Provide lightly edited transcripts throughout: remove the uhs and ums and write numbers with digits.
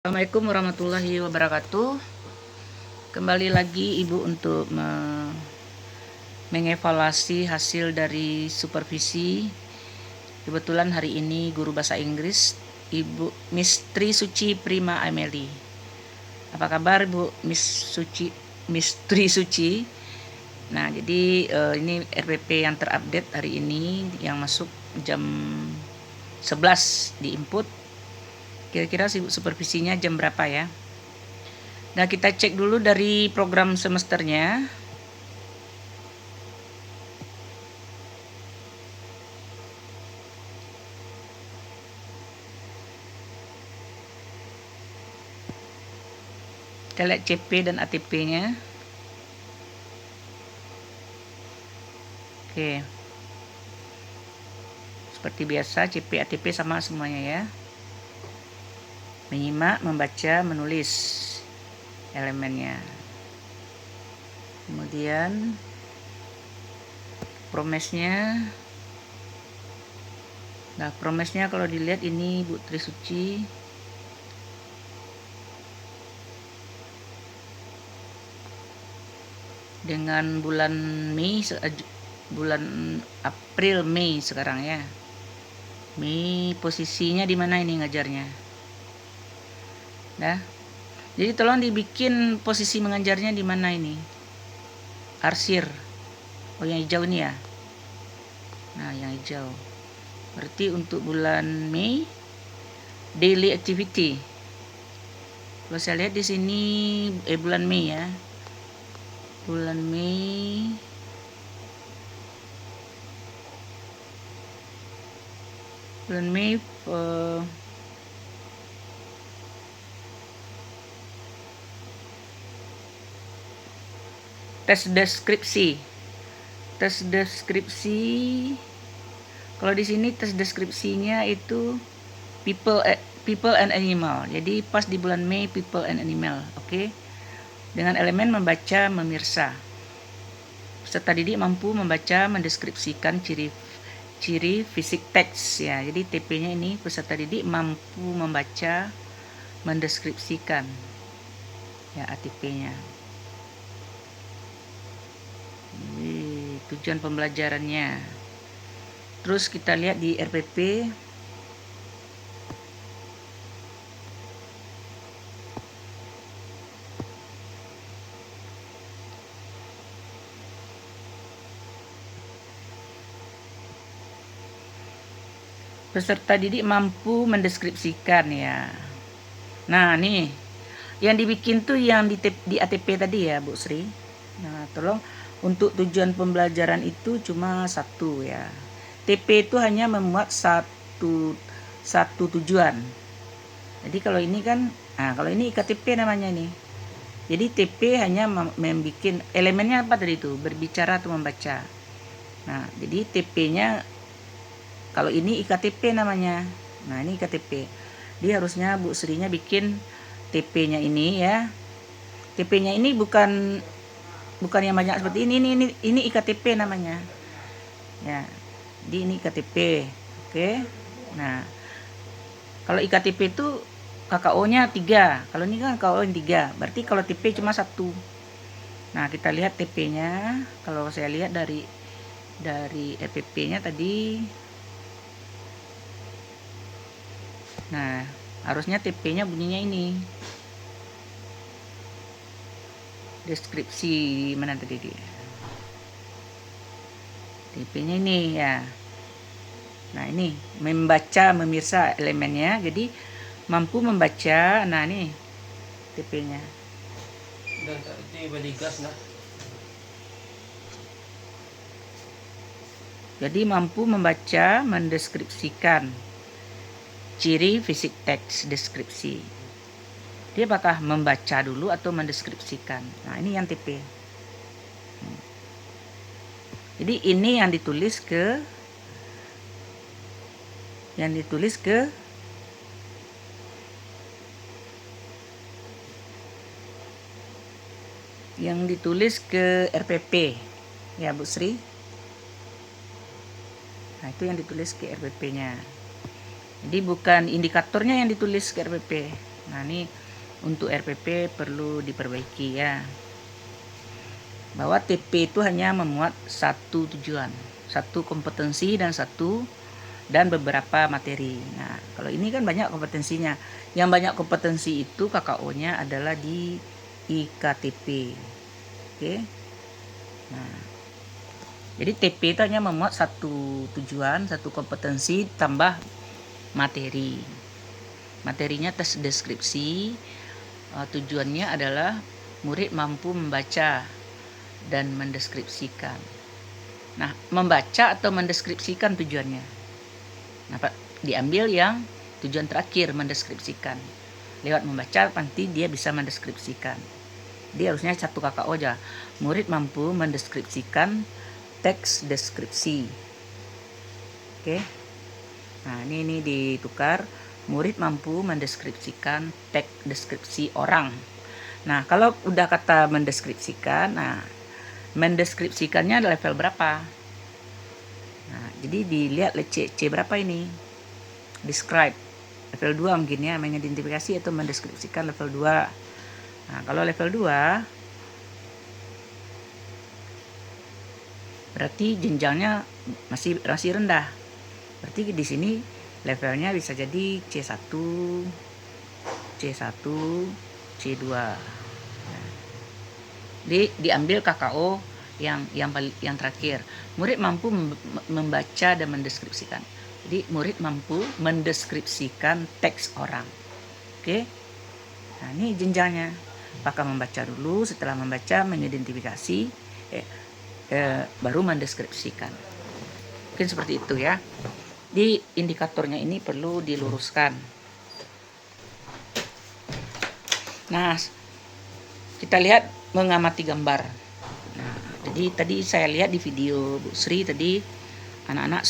Assalamualaikum warahmatullahi wabarakatuh. Kembali lagi Ibu untuk mengevaluasi hasil dari supervisi. Kebetulan hari ini guru bahasa Inggris Ibu Miss Tri Suci Prima Ameli. Apa kabar Ibu Miss Tri Suci? Nah, jadi ini RPP yang terupdate hari ini yang masuk jam 11 di input. Kira-kira supervisinya jam berapa ya? Nah, kita cek dulu dari program semesternya. Kita lihat CP dan ATP-nya. Oke. Seperti biasa, CP, ATP sama semuanya ya. Menyimak, membaca, menulis elemennya. Kemudian promesnya. Nah, promesnya kalau dilihat ini Bu Tri Suci. Dengan bulan April Mei sekarang ya. Mei posisinya di mana ini ngajarnya? Nah, jadi tolong dibikin posisi mengajarnya di mana ini? Arsir. Oh, yang hijau ini ya. Nah, yang hijau. Berarti untuk bulan Mei daily activity. Kalau saya lihat di sini bulan Mei ya. Bulan Mei tes deskripsi. Kalau di sini tes deskripsinya itu people and animal. Jadi pas di bulan Mei people and animal, oke. Dengan elemen membaca, memirsa. Peserta didik mampu membaca, mendeskripsikan ciri fisik teks ya. Jadi TP-nya ini peserta didik mampu membaca, mendeskripsikan ya ATP-nya. Tujuan pembelajarannya. Terus kita lihat di RPP. Peserta didik mampu mendeskripsikan ya. Nah, nih yang dibikin tuh yang di ATP tadi ya Bu Sri. Nah, tolong untuk tujuan pembelajaran itu cuma satu ya. TP itu hanya memuat satu tujuan. Jadi kalau ini kan, kalau ini IKTP namanya nih. Jadi TP hanya membuat elemennya apa tadi itu? Berbicara atau membaca. Nah, jadi TP-nya kalau ini IKTP namanya. Nah, ini IKTP. Dia harusnya Bu Sri-nya bikin TP-nya ini ya. TP-nya ini bukan yang banyak seperti ini IKTP namanya. Ya. Di ini IKTP. Oke. Nah, kalau IKTP itu KKO-nya 3. Kalau ini kan KKO 3. Berarti kalau TP cuma 1. Nah, kita lihat TP-nya. Kalau saya lihat dari EPP-nya tadi. Nah, harusnya TP-nya bunyinya ini. Deskripsi mana tadi dia? TP-nya ini ya. Nah, ini membaca, memirsa elemennya. Jadi mampu membaca. Nah, ini TP-nya. Dan itu baligas nah. Jadi mampu membaca, mendeskripsikan ciri fisik teks deskripsi. Dia apakah membaca dulu atau mendeskripsikan? Nah, ini yang TP. Jadi ini yang ditulis ke RPP ya Bu Sri. Nah, itu yang ditulis ke RPP-nya. Jadi bukan indikatornya yang ditulis ke RPP. Nah, ini untuk RPP perlu diperbaiki ya. Bahwa TP itu hanya memuat satu tujuan, satu kompetensi dan beberapa materi. Nah, kalau ini kan banyak kompetensinya. Yang banyak kompetensi itu KKO-nya adalah di IKTP. Oke. Nah, jadi TP itu hanya memuat satu tujuan, satu kompetensi tambah materi. Materinya tes deskripsi. Tujuannya adalah murid mampu membaca dan mendeskripsikan. Nah, membaca atau mendeskripsikan tujuannya. Nah, diambil yang tujuan terakhir, mendeskripsikan. Lewat membaca nanti dia bisa mendeskripsikan. Dia harusnya satu KKO aja. Murid mampu mendeskripsikan teks deskripsi. Oke. Nah, ini ditukar. Murid mampu mendeskripsikan teks deskripsi orang. Nah, kalau udah kata mendeskripsikan, nah mendeskripsikannya level berapa? Nah, jadi dilihat C berapa ini? Describe level 2 mungkin ya, mengidentifikasi atau mendeskripsikan level 2. Nah, kalau level 2 berarti jenjangnya masih rendah. Berarti di sini levelnya bisa jadi C1, C2. Diambil KKO yang terakhir. Murid mampu membaca dan mendeskripsikan. Jadi murid mampu mendeskripsikan teks orang. Oke. Nah, ini jenjangnya. Apakah membaca dulu, setelah membaca mengidentifikasi, baru mendeskripsikan. Mungkin seperti itu ya. Di indikatornya ini perlu diluruskan. Nah, kita lihat mengamati gambar. Nah, jadi tadi saya lihat di video Bu Sri tadi anak-anak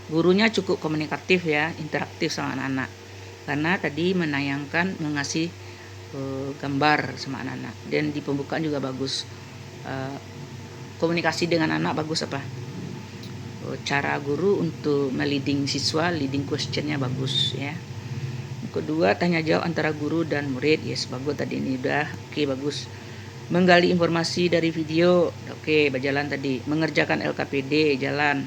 gurunya cukup komunikatif ya, interaktif sama anak-anak. Karena tadi mengasih gambar sama anak-anak, dan di pembukaan juga bagus. Komunikasi dengan anak bagus apa? Cara guru untuk leading siswa, leading questionnya bagus ya. Kedua, tanya jawab antara guru dan murid, yes bagus tadi ini udah, oke bagus. Menggali informasi dari video, oke berjalan tadi. Mengerjakan LKPD, jalan.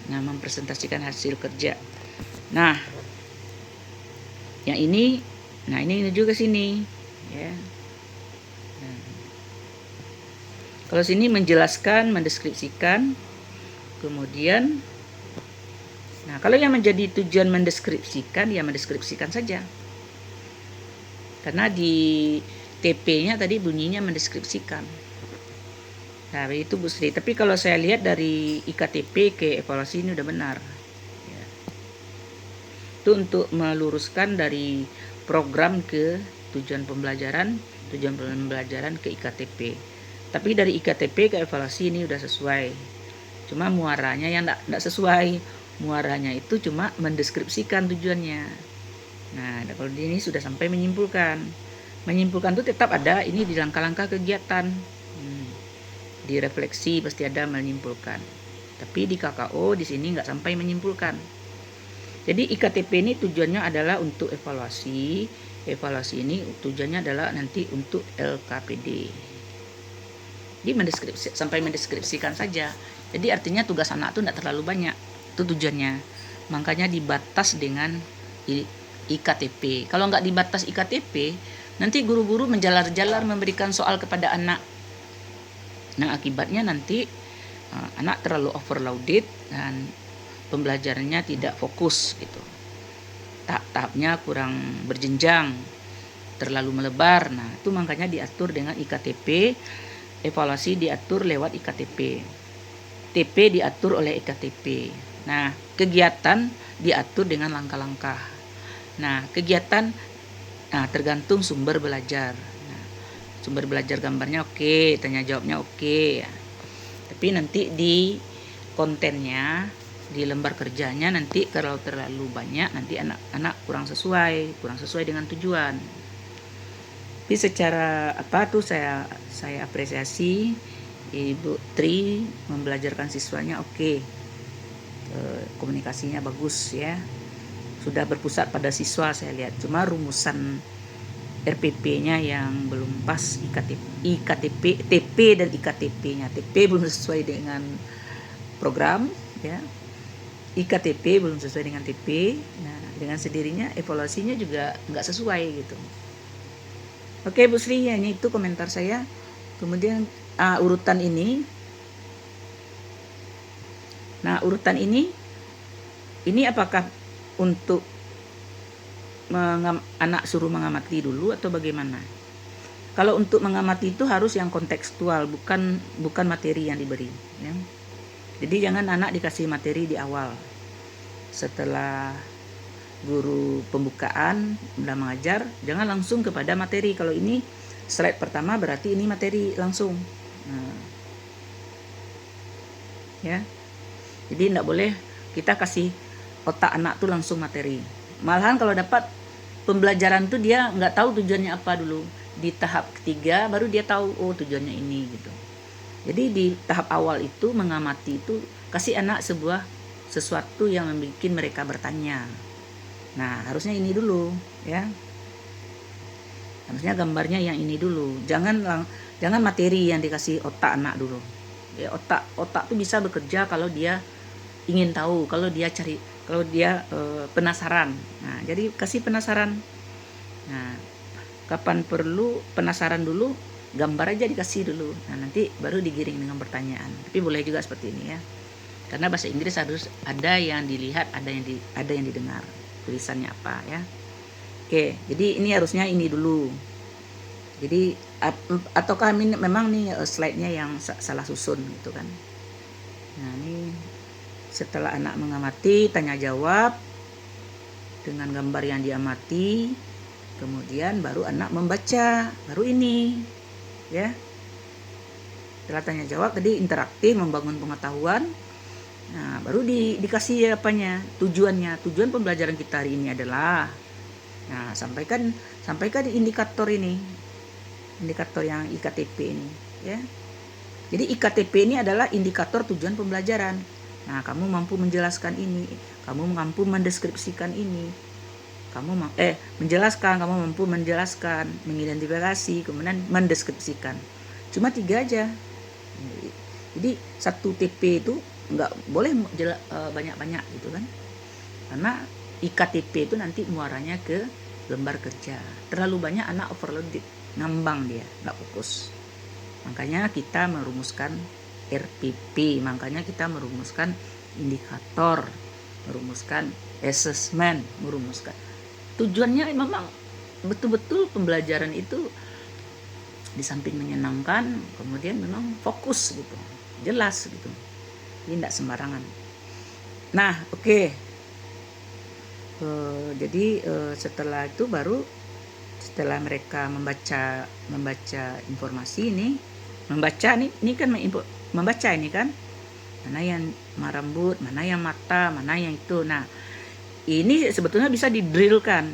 Nah, mempresentasikan hasil kerja. Nah, yang ini, nah ini juga sini ya. Nah, kalau sini menjelaskan, mendeskripsikan, kemudian nah kalau yang menjadi tujuan mendeskripsikan, ya mendeskripsikan saja. Karena di TP-nya tadi bunyinya mendeskripsikan. Nah, itu Bu Sri. Tapi kalau saya lihat dari IKTP ke evaluasi ini udah benar. Ya. Itu untuk meluruskan dari program ke tujuan pembelajaran ke IKTP. Tapi dari IKTP ke evaluasi ini udah sesuai. Cuma muaranya yang enggak sesuai. Muaranya itu cuma mendeskripsikan tujuannya. Nah, kalau ini sudah sampai menyimpulkan. Menyimpulkan itu tetap ada ini di langkah-langkah kegiatan. Di refleksi pasti ada menyimpulkan. Tapi di KKO di sini nggak sampai menyimpulkan. Jadi IKTP ini tujuannya adalah untuk evaluasi. Evaluasi ini tujuannya adalah nanti untuk LKPD. Jadi sampai mendeskripsikan saja. Jadi artinya tugas anak itu tidak terlalu banyak. Itu tujuannya. Makanya dibatas dengan IKTP. Kalau nggak dibatas IKTP, nanti guru-guru menjalar-jalar memberikan soal kepada anak. Nah, akibatnya nanti anak terlalu overloaded dan pembelajarannya tidak fokus gitu. Tahap-tahapnya kurang berjenjang, terlalu melebar. Nah, itu makanya diatur dengan IKTP, evaluasi diatur lewat IKTP. TP diatur oleh IKTP. Nah, kegiatan diatur dengan langkah-langkah. Nah, kegiatan tergantung sumber belajar. Nah, sumber belajar gambarnya oke, tanya jawabnya oke. Ya. Tapi nanti di kontennya, di lembar kerjanya nanti kalau terlalu banyak nanti anak-anak kurang sesuai dengan tujuan. Tapi secara saya apresiasi Ibu Tri membelajarkan siswanya oke. Komunikasinya bagus ya. sudah berpusat pada siswa saya lihat. Cuma rumusan RPP-nya yang belum pas, IKTP, TP dan IKTP-nya. TP belum sesuai dengan program, ya. IKTP belum sesuai dengan TP. Nah, dengan sendirinya evaluasinya juga nggak sesuai gitu. Oke Bu Sri, hanya itu komentar saya. Kemudian urutan ini. Nah, urutan ini apakah untuk anak suruh mengamati dulu atau bagaimana? Kalau untuk mengamati itu harus yang kontekstual, bukan materi yang diberi, ya. Jadi jangan anak dikasih materi di awal. Setelah guru pembukaan udah mengajar, jangan langsung kepada materi. Kalau ini slide pertama berarti ini materi langsung. Nah, ya. Jadi tidak boleh kita kasih otak anak tuh langsung materi. Malahan kalau dapat pembelajaran tuh dia nggak tahu tujuannya apa dulu. Di tahap ketiga baru dia tahu, oh tujuannya ini gitu. Jadi di tahap awal itu mengamati itu kasih anak sesuatu yang membuat mereka bertanya. Nah, harusnya ini dulu, ya. Harusnya gambarnya yang ini dulu. Jangan materi yang dikasih otak anak dulu. Ya, otak tuh bisa bekerja kalau dia ingin tahu, kalau dia penasaran. Nah, jadi kasih penasaran. Nah, kapan perlu penasaran dulu, gambar aja dikasih dulu. Nah, nanti baru digiring dengan pertanyaan. Tapi boleh juga seperti ini, ya. Karena bahasa Inggris harus ada yang dilihat, ada yang didengar. Tulisannya apa, ya. Oke, jadi ini harusnya ini dulu. Jadi ataukah memang nih slide-nya yang salah susun gitu kan. Nah, ini setelah anak mengamati, tanya jawab dengan gambar yang diamati, kemudian baru anak membaca, baru ini, ya. Setelah tanya jawab tadi interaktif, membangun pengetahuan. Nah, baru dikasih tujuan pembelajaran kita hari ini adalah, nah, sampaikan indikator yang IKTP ini, ya. Jadi IKTP ini adalah indikator tujuan pembelajaran. Nah, kamu mampu menjelaskan ini, kamu mampu mendeskripsikan ini, kamu mampu menjelaskan, mengidentifikasi, kemudian mendeskripsikan. Cuma 3 aja. Jadi satu TP itu nggak boleh banyak-banyak gitu kan, karena IKTP itu nanti muaranya ke lembar kerja. Terlalu banyak anak overloaded, ngambang dia, nggak fokus. Makanya kita merumuskan RPP, makanya kita merumuskan indikator, merumuskan assessment, merumuskan tujuannya. Memang betul-betul pembelajaran itu di samping menyenangkan, kemudian memang fokus gitu, jelas gitu. Ini tidak sembarangan. Nah, oke. Jadi setelah itu baru setelah mereka membaca informasi ini, ini kan membaca ini kan, mana yang rambut, mana yang mata, mana yang itu. Nah, ini sebetulnya bisa didrillkan.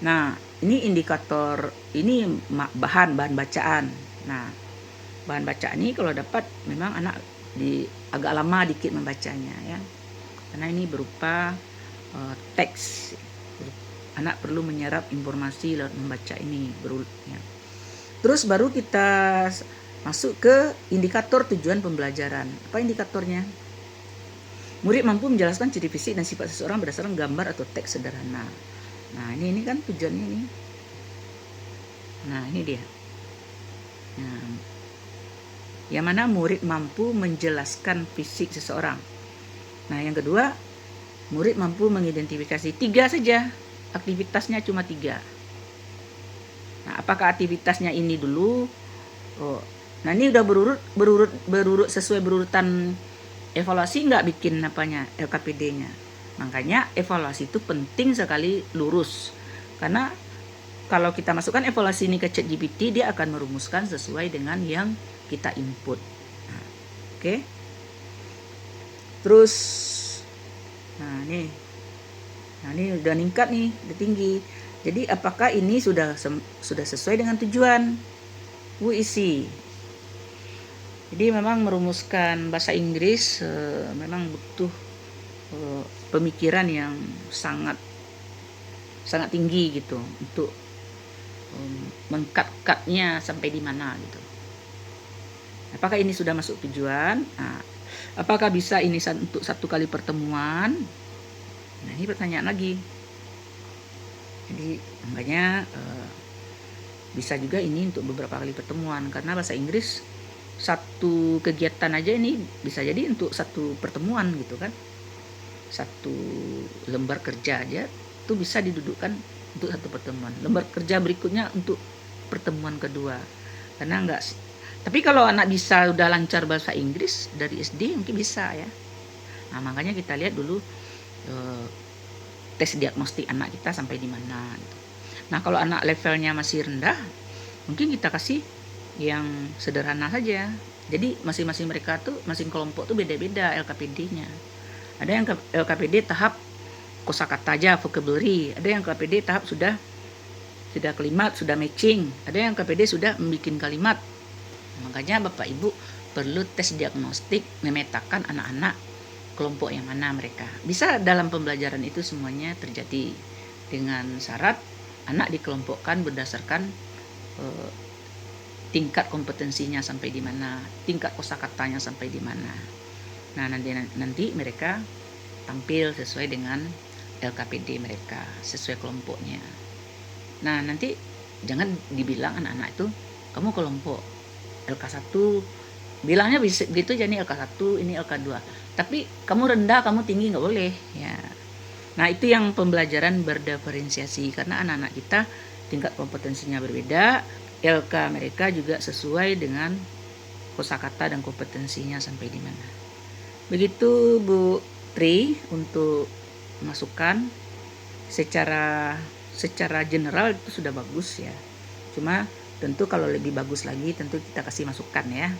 Nah, ini indikator, ini bahan bacaan. Nah, bahan bacaan ini kalau dapat memang anak agak lama dikit membacanya, ya, karena ini berupa teks. Anak perlu menyerap informasi lewat membaca ini ya. Terus baru kita masuk ke indikator tujuan pembelajaran. Apa indikatornya? Murid mampu menjelaskan ciri fisik dan sifat seseorang berdasarkan gambar atau teks sederhana. Nah, ini kan tujuannya ini. Nah, ini dia. Nah, yang mana murid mampu menjelaskan fisik seseorang. Nah, yang kedua, murid mampu mengidentifikasi. 3 saja. Aktivitasnya cuma 3. Nah, apakah aktivitasnya ini dulu? Oh, nah ini udah berurut sesuai berurutan evaluasi, nggak bikin LKPD-nya. Makanya evaluasi itu penting sekali lurus. Karena kalau kita masukkan evaluasi ini ke ChatGPT, dia akan merumuskan sesuai dengan yang kita input. Nah, oke. Terus, nah ini udah meningkat nih, udah tinggi. Jadi apakah ini sudah sesuai dengan tujuan UIC? Jadi memang merumuskan bahasa Inggris memang butuh pemikiran yang sangat sangat tinggi gitu untuk mengkat-katnya sampai di mana gitu. Apakah ini sudah masuk tujuan? Nah, apakah bisa ini untuk 1 kali pertemuan? Nah, ini pertanyaan lagi. Jadi makanya bisa juga ini untuk beberapa kali pertemuan, karena bahasa Inggris satu kegiatan aja ini bisa jadi untuk 1 pertemuan gitu kan. 1 lembar kerja aja itu bisa didudukkan untuk 1 pertemuan. Lembar kerja berikutnya untuk pertemuan kedua. Karena enggak, tapi kalau anak bisa udah lancar bahasa Inggris dari SD mungkin bisa ya. Nah, makanya kita lihat dulu tes diagnostik anak kita sampai di mana gitu. Nah, kalau anak levelnya masih rendah, mungkin kita kasih yang sederhana saja. Jadi masing-masing mereka tuh, masing kelompok tuh beda-beda LKPD-nya. Ada yang LKPD tahap kosakata aja, vocabulary. Ada yang LKPD tahap sudah kalimat, sudah matching. Ada yang LKPD sudah membuat kalimat. Makanya Bapak Ibu perlu tes diagnostik memetakan anak-anak kelompok yang mana mereka. Bisa dalam pembelajaran itu semuanya terjadi dengan syarat anak dikelompokkan berdasarkan tingkat kompetensinya sampai di mana, tingkat kosakatanya sampai di mana. Nah, nanti mereka tampil sesuai dengan LKPD mereka, sesuai kelompoknya. Nah, nanti jangan dibilang anak-anak itu kamu kelompok LK1, bilangnya begitu jadi LK1, ini LK2. Tapi kamu rendah, kamu tinggi nggak boleh ya. Nah, itu yang pembelajaran berdiferensiasi, karena anak-anak kita tingkat kompetensinya berbeda, LK mereka juga sesuai dengan kosakata dan kompetensinya sampai di mana. Begitu Bu Tri untuk masukan secara general itu sudah bagus ya. Cuma tentu kalau lebih bagus lagi tentu kita kasih masukan ya.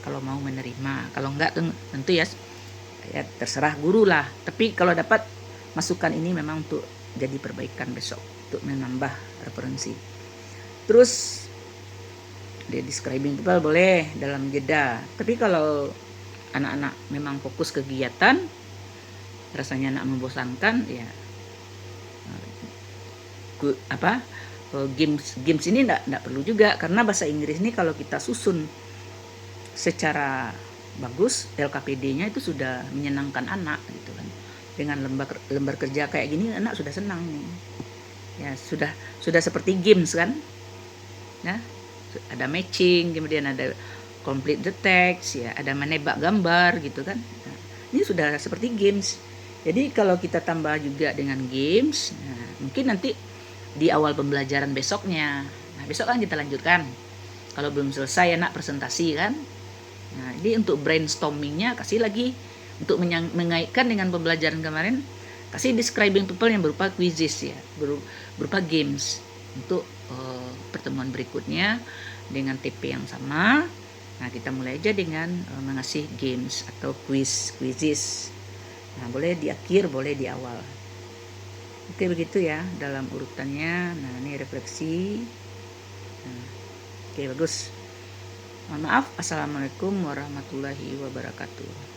Kalau mau menerima, kalau enggak tentu ya terserah guru lah. Tapi kalau dapat masukan ini memang untuk jadi perbaikan besok, untuk menambah referensi. Terus dia describing people boleh dalam jeda. Tapi kalau anak-anak memang fokus kegiatan, rasanya anak membosankan ya, games ini enggak perlu juga, karena bahasa Inggris ini kalau kita susun secara bagus, LKPD-nya itu sudah menyenangkan anak gitu kan. Dengan lembar kerja kayak gini anak sudah senang nih. Ya, sudah seperti games kan. Nah, ada matching, kemudian ada complete the text ya, ada menebak gambar gitu kan. Nah, ini sudah seperti games. Jadi kalau kita tambah juga dengan games, nah, mungkin nanti di awal pembelajaran besoknya. Nah, besok kan kita lanjutkan. Kalau belum selesai anak presentasi kan. Nah, ini untuk brainstormingnya kasih lagi, untuk mengaitkan dengan pembelajaran kemarin, kasih describing people yang berupa quizzes ya, berupa games untuk pertemuan berikutnya dengan TP yang sama. Nah, kita mulai aja dengan mengasih games atau quizzes. Nah, boleh di akhir, boleh di awal. Oke, begitu ya dalam urutannya. Nah, ini refleksi. Nah, oke, bagus. Mohon maaf. Assalamualaikum warahmatullahi wabarakatuh.